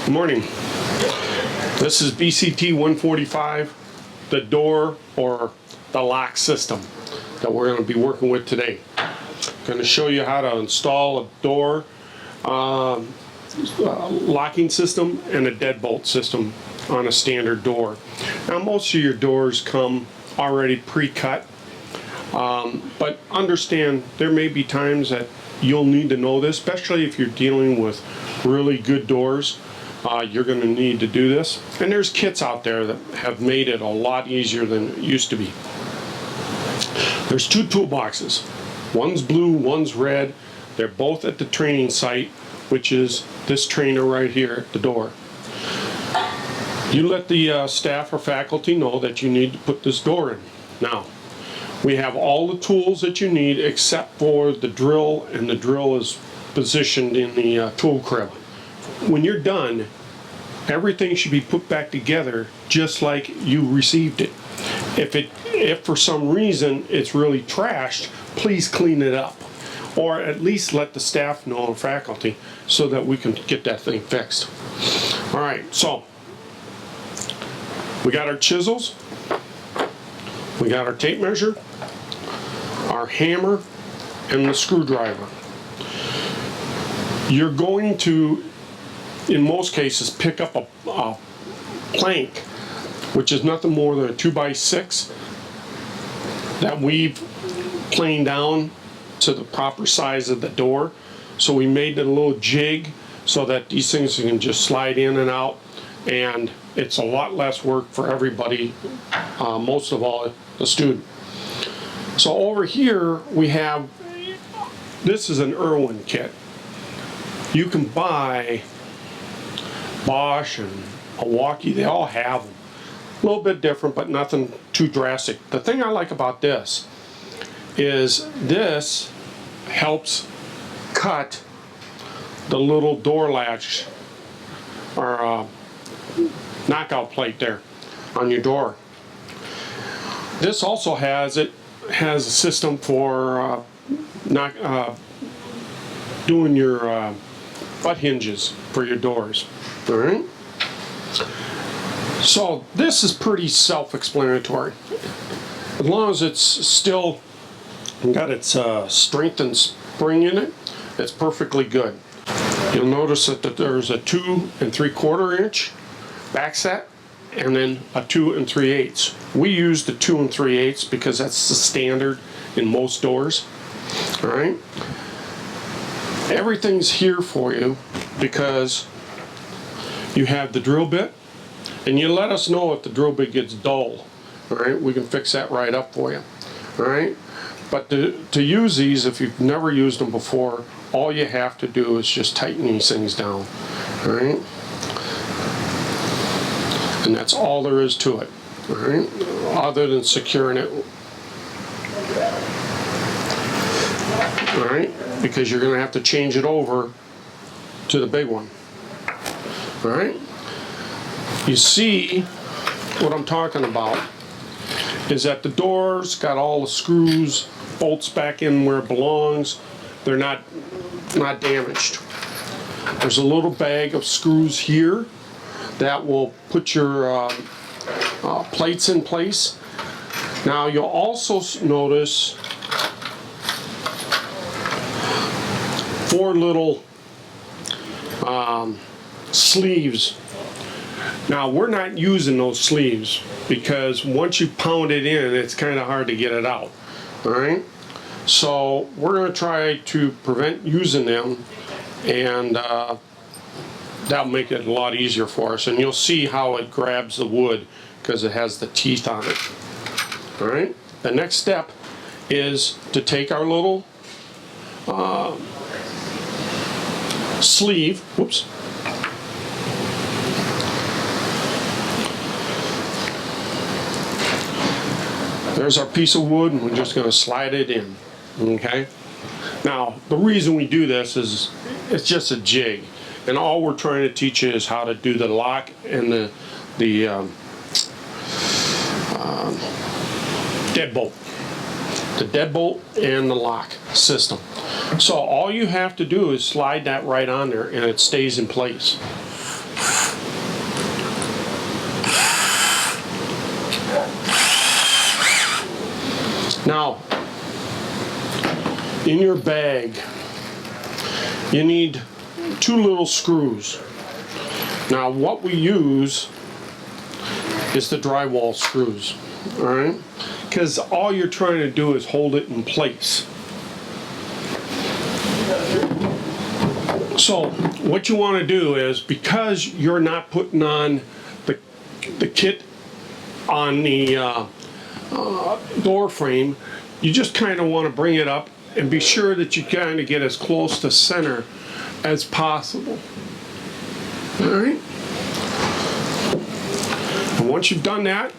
Good morning. This is BCT 145, the door or the lock system that we're going to be working with today. I'm going to show you how to install a door locking system and a deadbolt system on a standard door. Now most of your doors come already pre-cut, but understand there may be times that you'll need to know this, especially if you're dealing with really good doors. You're going to need to do this, and there's kits out there that have made it a lot easier than it used to be. There's two toolboxes, one's blue, one's red. They're both at the training site, which is this trainer right here at the door. You let the staff or faculty know that you need to put this door in. Now, we have all the tools that you need except for the drill, and the drill is positioned in the tool crib. When you're done, everything should be put back together just like you received it. If for some reason it's really trashed, please clean it up, or at least let the staff know and faculty so that we can get that thing fixed. All right, so we got our chisels, we got our tape measure, our hammer, and the screwdriver. You're going to, in most cases, pick up a plank, which is nothing more than a 2x6 that we've planed down to the proper size of the door. So we made it a little jig so that these things can just slide in and out, and it's a lot less work for everybody, most of all the student. So over here we have, this is an Irwin kit. You can buy Bosch and Milwaukee, they all have them. A little bit different, but nothing too drastic. The thing I like about this is this helps cut the little door latch or knockout plate there on your door. This also has a system for doing your butt hinges for your doors. All right. So this is pretty self-explanatory. As long as it's still got its strength and spring in it, it's perfectly good. You'll notice that there's a 2 3/4 inch back set, and then a 2 3/8. We use the 2 3/8 because that's the standard in most doors. All right. Everything's here for you because you have the drill bit, and you let us know if the drill bit gets dull. All right, we can fix that right up for you. All right, but to use these, if you've never used them before, all you have to do is just tighten these things down. All right, and that's all there is to it. All right, other than securing it. All right, because you're going to have to change it over to the big one. All right, you see what I'm talking about is that the door's got all the screws, bolts back in where it belongs. They're not damaged. There's a little bag of screws here that will put your plates in place. Now you'll also notice 4 little sleeves. Now we're not using those sleeves because once you pound it in, it's kind of hard to get it out. All right, so we're going to try to prevent using them, and that'll make it a lot easier for us, and you'll see how it grabs the wood because it has the teeth on it. All right, the next step is to take our little sleeve, whoops, there's our piece of wood, and we're just going to slide it in. Okay, now the reason we do this is it's just a jig, and all we're trying to teach you is how to do the lock and the deadbolt. The deadbolt and the lock system. So all you have to do is slide that right on there and it stays in place. Now, in your bag, you need 2 little screws. Now, what we use is the drywall screws, all right? Because all you're trying to do is hold it in place. So, what you want to do is, because you're not putting on the kit on the door frame, you just kind of want to bring it up and be sure that you kind of get as close to center as possible. All right? And once you've done that,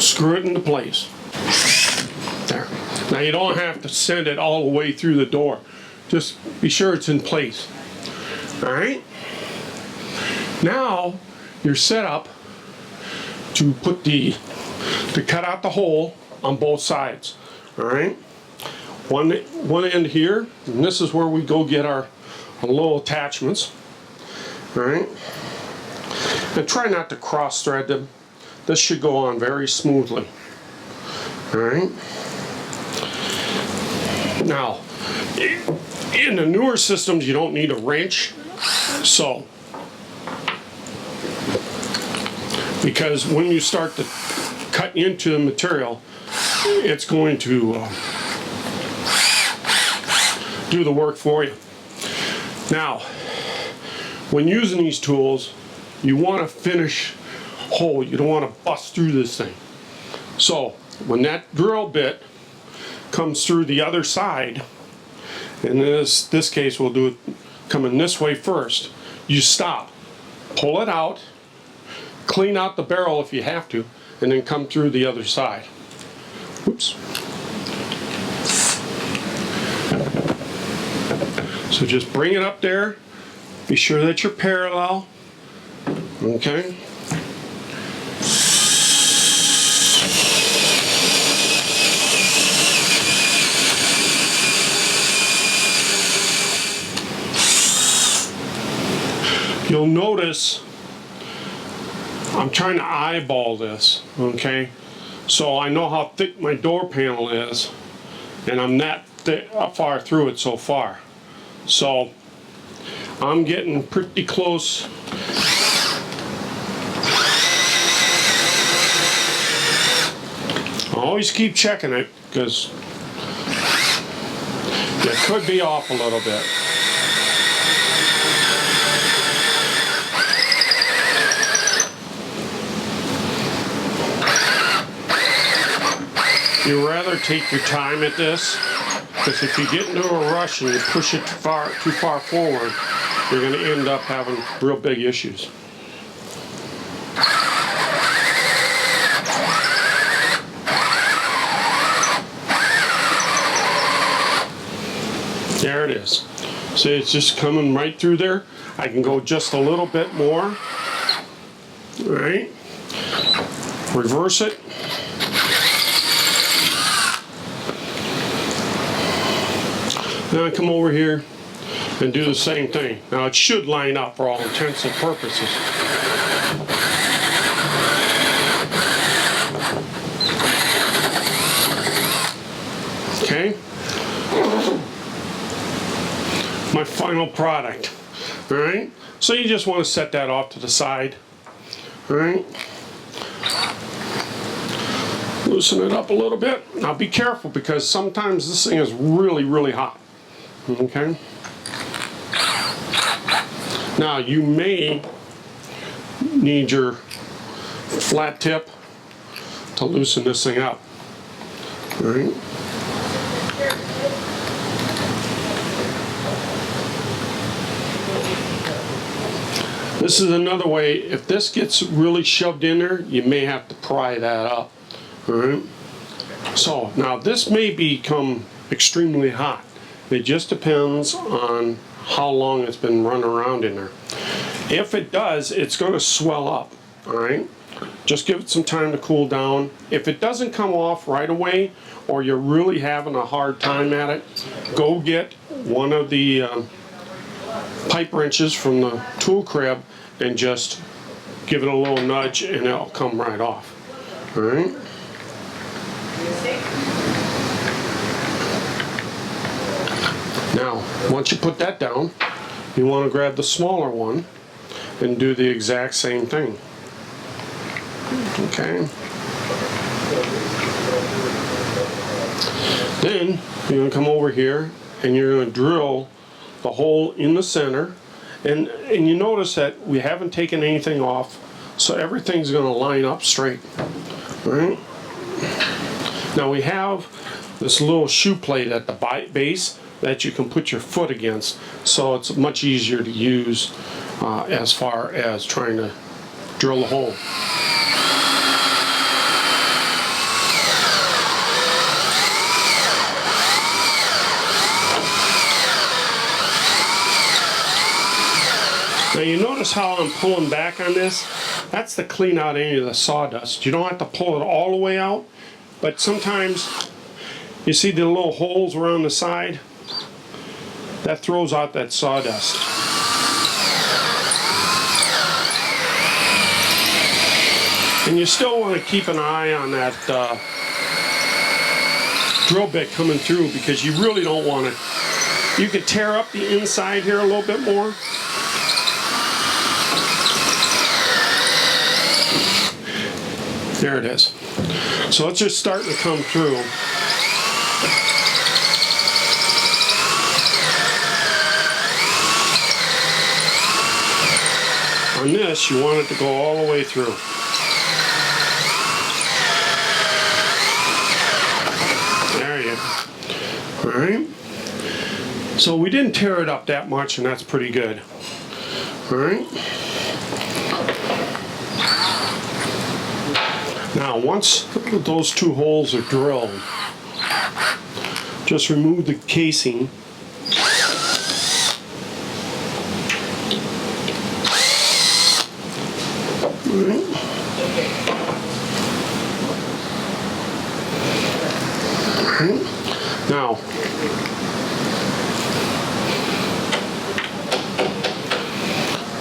screw it into place. There. Now you don't have to send it all the way through the door. Just be sure it's in place. All right? Now you're set up to cut out the hole on both sides. All right? One end here, and this is where we go get our little attachments. All right? And try not to cross thread them. This should go on very smoothly. All right? Now, in the newer systems, you don't need a wrench. So, because when you start to cut into the material, it's going to do the work for you. Now, when using these tools, you want to finish whole. You don't want to bust through this thing. So, when that drill bit comes through the other side, in this case we'll do it coming this way first, you stop, pull it out, clean out the barrel if you have to, and then come through the other side. Oops. So just bring it up there, be sure that you're parallel, okay? You'll notice I'm trying to eyeball this, okay? So I know how thick my door panel is, and I'm that far through it so far. So I'm getting pretty close. Always keep checking it, because it could be off a little bit. You rather take your time at this, because if you get into a rush and you push it too far forward, you're going to end up having real big issues. There it is. See, it's just coming right through there. I can go just a little bit more. All right. Reverse it. Now I come over here and do the same thing. Now it should line up for all intents and purposes. Okay? My final product. Alright? So you just want to set that off to the side. Alright? Loosen it up a little bit. Now be careful, because sometimes this thing is really, really hot. Okay. Now you may need your flat tip to loosen this thing up. All right. This is another way. If this gets really shoved in there, you may have to pry that up. All right. So now this may become extremely hot. It just depends on how long it's been run around in there. If it does, it's going to swell up, all right? Just give it some time to cool down. If it doesn't come off right away, or you're really having a hard time at it, go get one of the pipe wrenches from the tool crib and just give it a little nudge and it'll come right off. All right. Now, once you put that down, you want to grab the smaller one and do the exact same thing. Okay. Then you're going to come over here and you're going to drill the hole in the center. And you notice that we haven't taken anything off, so everything's going to line up straight. All right. Now we have this little shoe plate at the base that you can put your foot against, so it's much easier to use as far as trying to drill the hole. Now you notice how I'm pulling back on this? That's to clean out any of the sawdust. You don't have to pull it all the way out, but sometimes you see the little holes around the side? That throws out that sawdust. And you still want to keep an eye on that drill bit coming through, because you really don't want to. You could tear up the inside here a little bit more. There it is. So it's just starting to come through. On this, you want it to go all the way through. There you go. All right. So we didn't tear it up that much, and that's pretty good. All right. Now, once those two holes are drilled, just remove the casing. Now,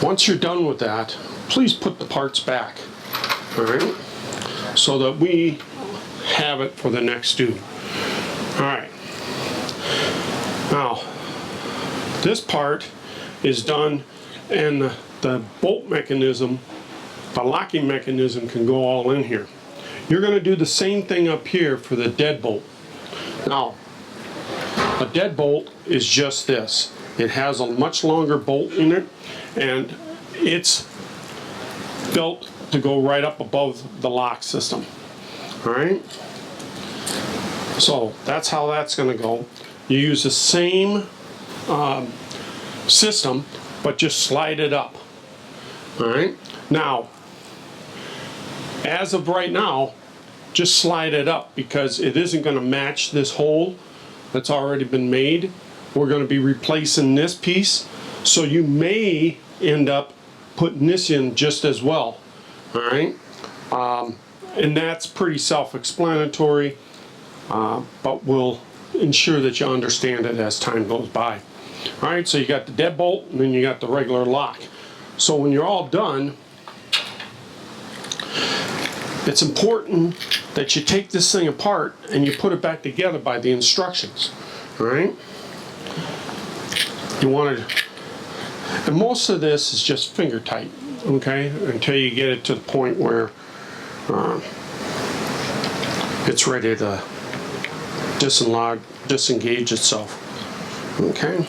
once you're done with that, please put the parts back, all right, so that we have it for the next do. All right. Now, this part is done, and the bolt mechanism, the locking mechanism, can go all in here. You're going to do the same thing up here for the deadbolt. Now, a deadbolt is just this. It has a much longer bolt in it, and it's built to go right up above the lock system. All right? So that's how that's going to go. You use the same system, but just slide it up. All right? Now, as of right now, just slide it up, because it isn't going to match this hole that's already been made. We're going to be replacing this piece, so you may end up putting this in just as well. All right, and that's pretty self-explanatory, but we'll ensure that you understand it as time goes by. All right, so you got the deadbolt, and then you got the regular lock. So when you're all done, it's important that you take this thing apart and you put it back together by the instructions. All right? You want to, and most of this is just finger tight, okay, until you get it to the point where it's ready to disengage itself. Okay?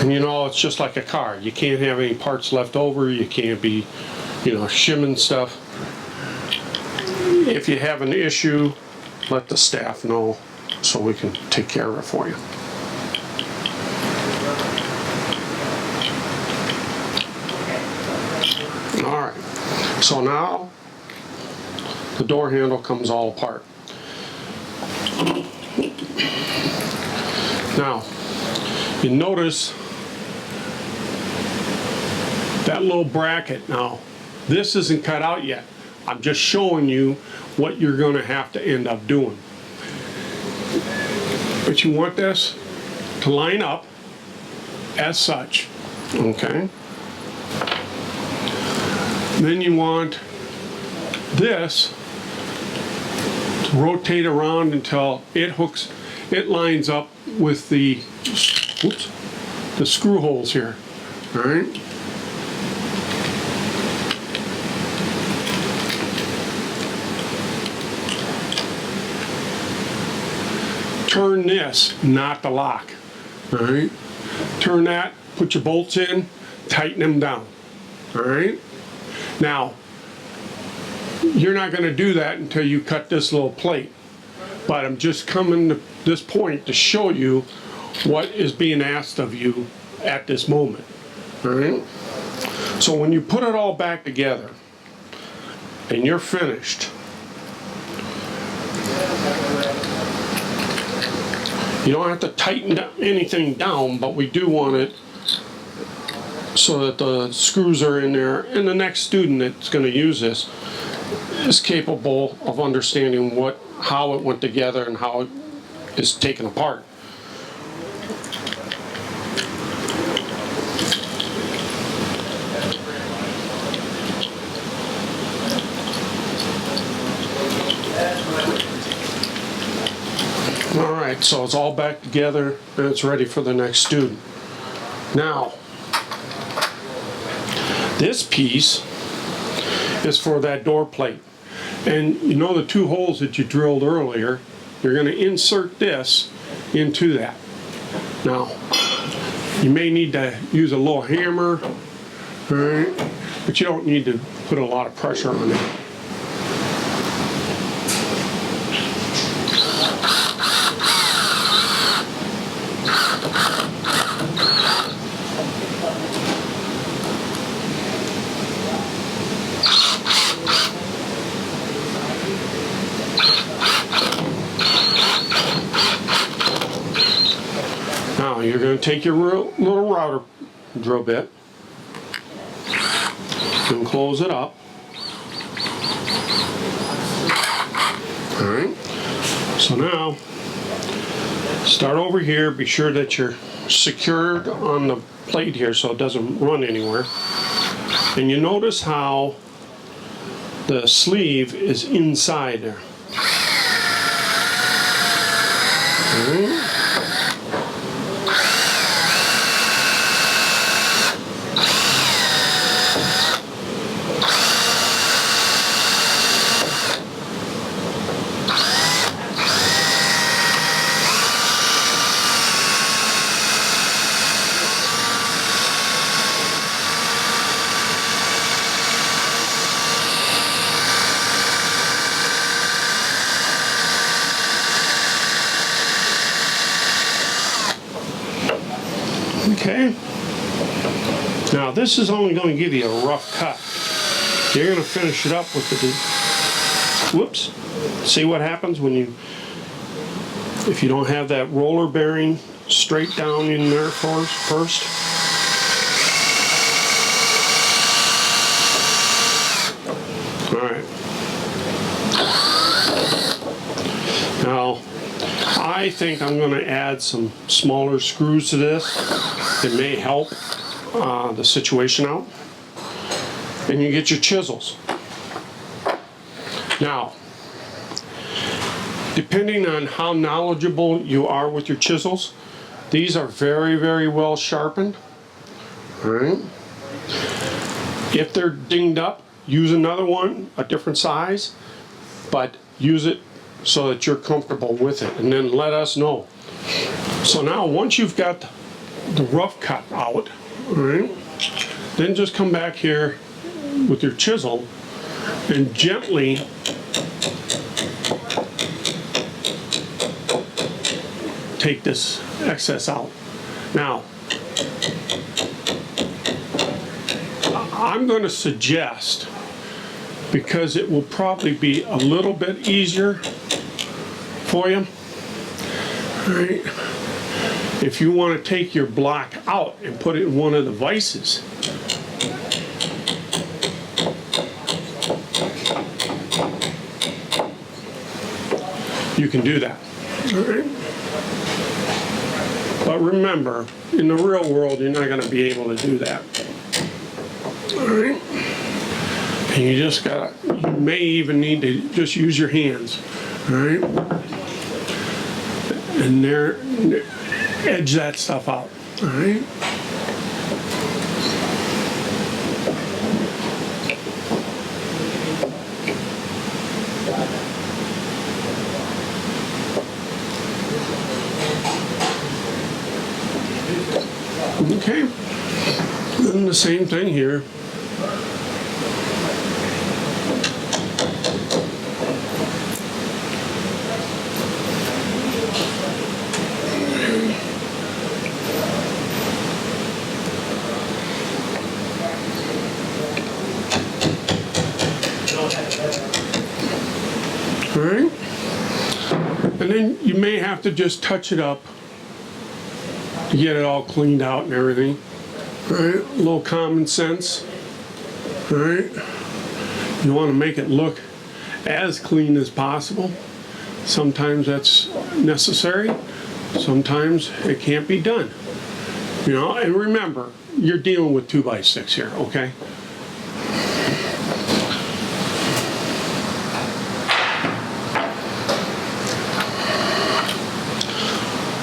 And you know, it's just like a car. You can't have any parts left over. You can't be, shimming stuff. If you have an issue, let the staff know so we can take care of it for you. All right. So now the door handle comes all apart. Now, you notice that little bracket. Now, this isn't cut out yet. I'm just showing you what you're going to have to end up doing. But you want this to line up as such, Okay. Then you want this to rotate around until it lines up with the screw holes here. All right. Turn this, not the lock. All right. Turn that, put your bolts in, tighten them down. All right. Now, you're not going to do that until you cut this little plate. But I'm just coming to this point to show you what is being asked of you at this moment. All right. So when you put it all back together and you're finished, you don't have to tighten anything down, but we do want it so that the screws are in there, and the next student that's going to use this is capable of understanding how it went together and how it is taken apart. All right, so it's all back together and it's ready for the next student. Now, this piece is for that door plate. And you know the two holes that you drilled earlier, you're going to insert this into that. Now, you may need to use a little hammer, all right, but you don't need to put a lot of pressure on it. Now you're going to take your little router drill bit and close it up. Alright, so now start over here, be sure that you're secured on the plate here so it doesn't run anywhere. And you notice how the sleeve is inside there. Alright. Okay. Now this is only going to give you a rough cut. You're going to finish it up with the whoops. See what happens when if you don't have that roller bearing straight down in there first. All right. Now, I think I'm going to add some smaller screws to this. It may help the situation out. And you get your chisels. Now, depending on how knowledgeable you are with your chisels, these are very, very well sharpened. All right. If they're dinged up, use another one, a different size, but use it so that you're comfortable with it, and then let us know. So now once you've got the rough cut out, all right, then just come back here with your chisel and gently take this excess out. Now, I'm going to suggest, because it will probably be a little bit easier for you, all right, if you want to take your block out and put it in one of the vices, you can do that. All right. But remember, in the real world, you're not going to be able to do that. All right? And you may even need to just use your hands. All right? And there, edge that stuff out. All right? Okay, and the same thing here. All right, and then you may have to just touch it up to get it all cleaned out and everything. All right, a little common sense. All right, you want to make it look as clean as possible. Sometimes that's necessary. Sometimes it can't be done. You know, and remember, you're dealing with 2x6 here, okay?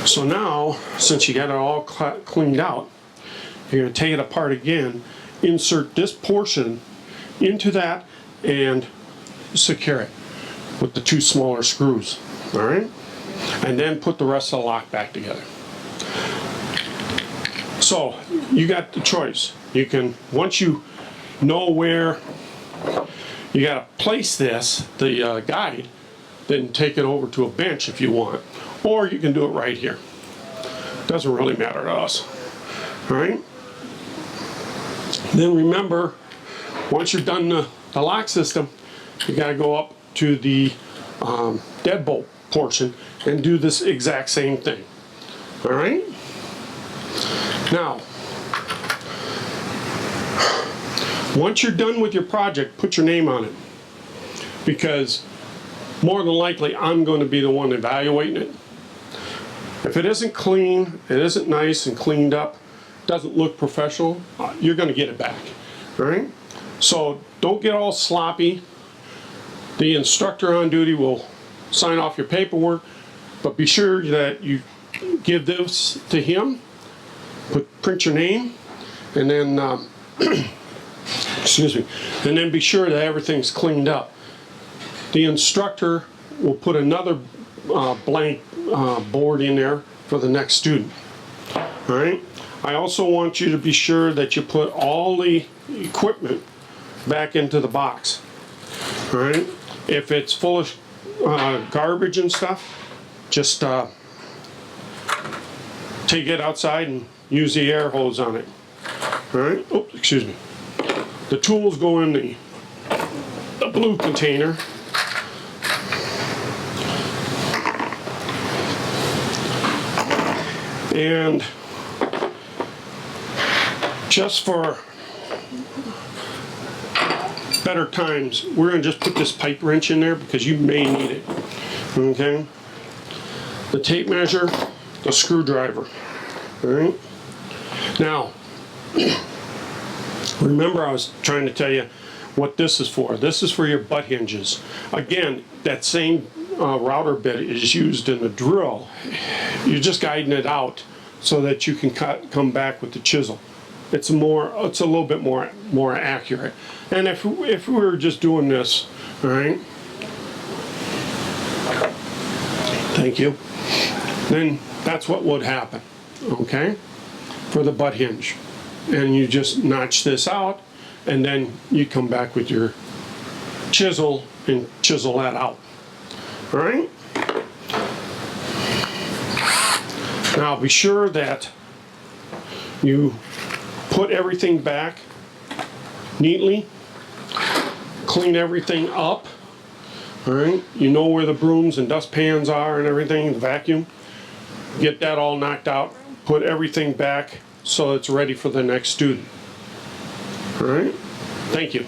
So now, since you got it all cleaned out, you're going to take it apart again, insert this portion into that, and secure it with the 2 smaller screws, all right? And then put the rest of the lock back together. So, you got the choice. You can, once you know where you got to place this, the guide, then take it over to a bench if you want. Or you can do it right here. Doesn't really matter to us. All right? Then remember, once you're done the lock system, you got to go up to the deadbolt portion and do this exact same thing. All right? Now, once you're done with your project, put your name on it. Because more than likely, I'm going to be the one evaluating it. If it isn't clean, it isn't nice and cleaned up, doesn't look professional, you're going to get it back. All right? So don't get all sloppy. The instructor on duty will sign off your paperwork, but be sure that you give this to him, print your name, and then excuse me, and then be sure that everything's cleaned up. The instructor will put another blank board in there for the next student. All right. I also want you to be sure that you put all the equipment back into the box. All right. If it's full of garbage and stuff, just take it outside and use the air hose on it. All right. Oops, excuse me. The tools go in the blue container. And just for better times, we're going to just put this pipe wrench in there because you may need it. Okay? The tape measure, the screwdriver. All right? Now, remember I was trying to tell you what this is for. This is for your butt hinges. Again, that same router bit is used in the drill. You're just guiding it out so that you can come back with the chisel. It's a little bit more accurate. And if we were just doing this, all right, thank you, then that's what would happen, okay, for the butt hinge. And you just notch this out, and then you come back with your chisel and chisel that out. All right? Now be sure that you put everything back neatly, clean everything up. All right? You know where the brooms and dustpans are and everything, the vacuum. Get that all knocked out, put everything back so it's ready for the next student. All right? Thank you.